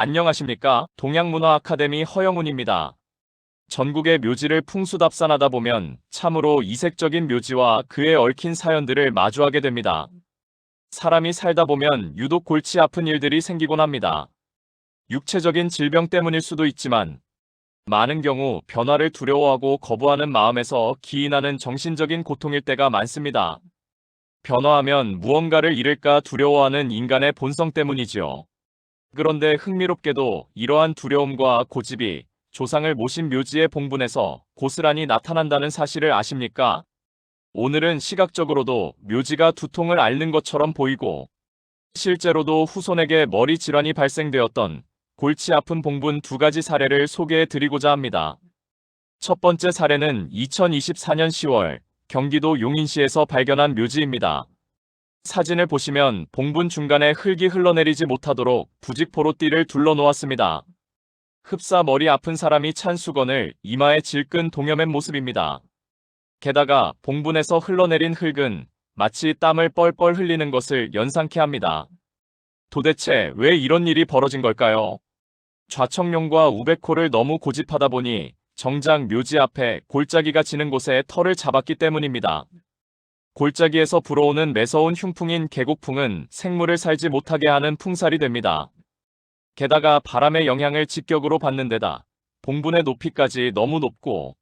안녕하십니까? 동양문화 아카데미 허영훈입니다. 전국의 묘지를 풍수답산하다 보면 참으로 이색적인 묘지와 그에 얽힌 사연들을 마주하게 됩니다. 사람이 살다 보면 유독 골치 아픈 일들이 생기곤 합니다. 육체적인 질병 때문일 수도 있지만 많은 경우 변화를 두려워하고 거부하는 마음에서 기인하는 정신적인 고통일 때가 많습니다. 변화하면 무언가를 잃을까 두려워하는 인간의 본성 때문이지요. 그런데 흥미롭게도 이러한 두려움과 고집이 조상을 모신 묘지의 봉분에서 고스란히 나타난다는 사실을 아십니까? 오늘은 시각적으로도 묘지가 두통을 앓는 것처럼 보이고 실제로도 후손에게 머리 질환이 발생되었던 골치 아픈 봉분 두 가지 사례를 소개해 드리고자 합니다. 첫 번째 사례는 2024년 10월 경기도 용인시에서 발견한 묘지입니다. 사진을 보시면 봉분 중간에 흙이 흘러내리지 못하도록 부직포로 띠를 둘러 놓았습니다. 흡사 머리 아픈 사람이 찬 수건을 이마에 질끈 동여맨 모습입니다. 게다가 봉분에서 흘러내린 흙은 마치 땀을 뻘뻘 흘리는 것을 연상케 합니다. 도대체 왜 이런 일이 벌어진 걸까요? 좌청룡과 우베코를 너무 고집하다 보니 정작 묘지 앞에 골짜기가 지는 곳에 터를 잡았기 때문입니다. 골짜기에서 불어오는 매서운 흉풍인 계곡풍은 생물을 살지 못하게 하는 풍살이 됩니다. 게다가 바람의 영향을 직격으로 받는 데다 봉분의 높이까지 너무 높고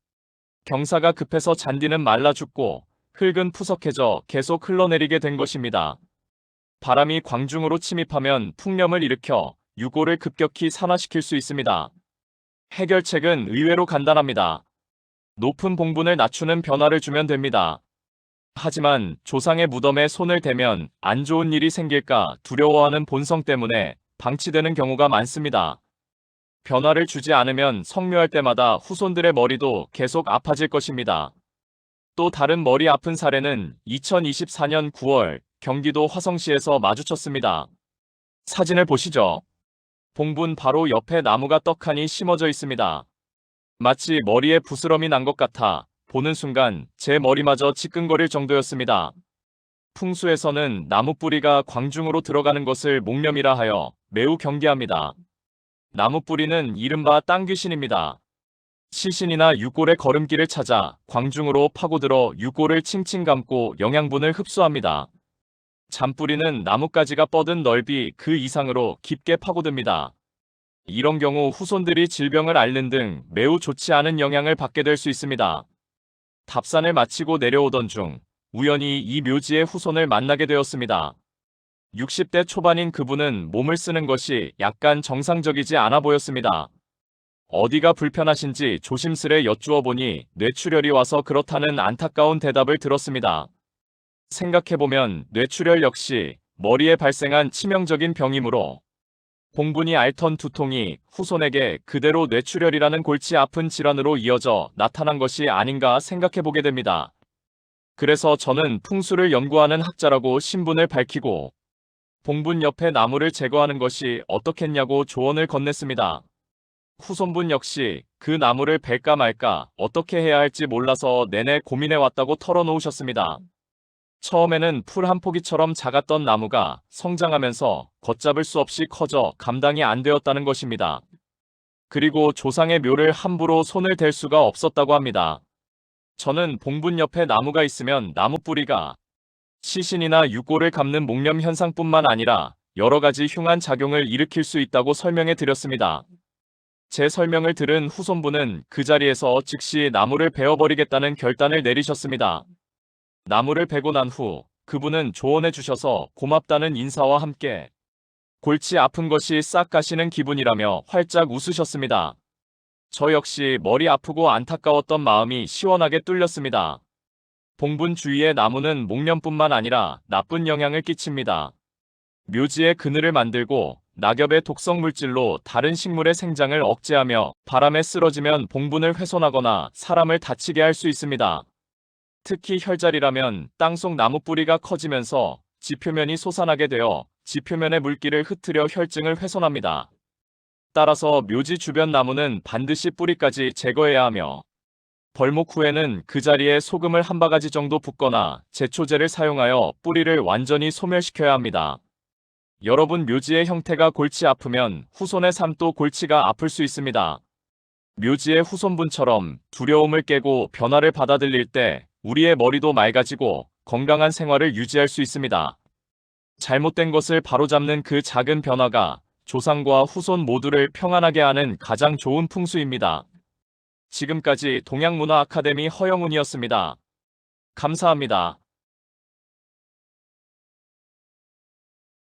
경사가 급해서 잔디는 말라 죽고 흙은 푸석해져 계속 흘러내리게 된 것입니다. 바람이 광중으로 침입하면 풍염을 일으켜 유골을 급격히 산화시킬 수 있습니다. 해결책은 의외로 간단합니다. 높은 봉분을 낮추는 변화를 주면 됩니다. 하지만 조상의 무덤에 손을 대면 안 좋은 일이 생길까 두려워하는 본성 때문에 방치되는 경우가 많습니다. 변화를 주지 않으면 성묘할 때마다 후손들의 머리도 계속 아파질 것입니다. 또 다른 머리 아픈 사례는 2024년 9월 경기도 화성시에서 마주쳤습니다. 사진을 보시죠. 봉분 바로 옆에 나무가 떡하니 심어져 있습니다. 마치 머리에 부스럼이 난 것 같아 보는 순간 제 머리마저 지끈거릴 정도였습니다. 풍수에서는 나무 뿌리가 광중으로 들어가는 것을 목념이라 하여 매우 경계합니다. 나무 뿌리는 이른바 땅귀신입니다. 시신이나 유골의 걸음길을 찾아 광중으로 파고들어 유골을 칭칭 감고 영양분을 흡수합니다. 잔뿌리는 나뭇가지가 뻗은 넓이 그 이상으로 깊게 파고듭니다. 이런 경우 후손들이 질병을 앓는 등 매우 좋지 않은 영향을 받게 될 수 있습니다. 답산을 마치고 내려오던 중 우연히 이 묘지의 후손을 만나게 되었습니다. 60대 초반인 그분은 몸을 쓰는 것이 약간 정상적이지 않아 보였습니다. 어디가 불편하신지 조심스레 여쭈어 보니 뇌출혈이 와서 그렇다는 안타까운 대답을 들었습니다. 생각해보면 뇌출혈 역시 머리에 발생한 치명적인 병이므로 봉분이 앓던 두통이 후손에게 그대로 뇌출혈이라는 골치 아픈 질환으로 이어져 나타난 것이 아닌가 생각해보게 됩니다. 그래서 저는 풍수를 연구하는 학자라고 신분을 밝히고 봉분 옆에 나무를 제거하는 것이 어떻겠냐고 조언을 건넸습니다. 후손분 역시 그 나무를 벨까 말까 어떻게 해야 할지 몰라서 내내 고민해왔다고 털어놓으셨습니다. 처음에는 풀 한 포기처럼 작았던 나무가 성장하면서 걷잡을 수 없이 커져 감당이 안 되었다는 것입니다. 그리고 조상의 묘를 함부로 손을 댈 수가 없었다고 합니다. 저는 봉분 옆에 나무가 있으면 나무 뿌리가 시신이나 유골을 감는 목념 현상뿐만 아니라 여러 가지 흉한 작용을 일으킬 수 있다고 설명해 드렸습니다. 제 설명을 들은 후손분은 그 자리에서 즉시 나무를 베어버리겠다는 결단을 내리셨습니다. 나무를 베고 난 후 그분은 조언해 주셔서 고맙다는 인사와 함께 골치 아픈 것이 싹 가시는 기분이라며 활짝 웃으셨습니다. 저 역시 머리 아프고 안타까웠던 마음이 시원하게 뚫렸습니다. 봉분 주위의 나무는 목념뿐만 아니라 나쁜 영향을 끼칩니다. 묘지의 그늘을 만들고 낙엽의 독성 물질로 다른 식물의 생장을 억제하며 바람에 쓰러지면 봉분을 훼손하거나 사람을 다치게 할 수 있습니다. 특히 혈자리라면 땅속 나무 뿌리가 커지면서 지표면이 솟아나게 되어 지표면의 물기를 흩트려 혈증을 훼손합니다. 따라서 묘지 주변 나무는 반드시 뿌리까지 제거해야 하며 벌목 후에는 그 자리에 소금을 한 바가지 정도 붓거나 제초제를 사용하여 뿌리를 완전히 소멸시켜야 합니다. 여러분 묘지의 형태가 골치 아프면 후손의 삶도 골치가 아플 수 있습니다. 묘지의 후손분처럼 두려움을 깨고 변화를 받아들일 때 우리의 머리도 맑아지고 건강한 생활을 유지할 수 있습니다. 잘못된 것을 바로잡는 그 작은 변화가 조상과 후손 모두를 평안하게 하는 가장 좋은 풍수입니다. 지금까지 동양문화 아카데미 허영훈이었습니다. 감사합니다.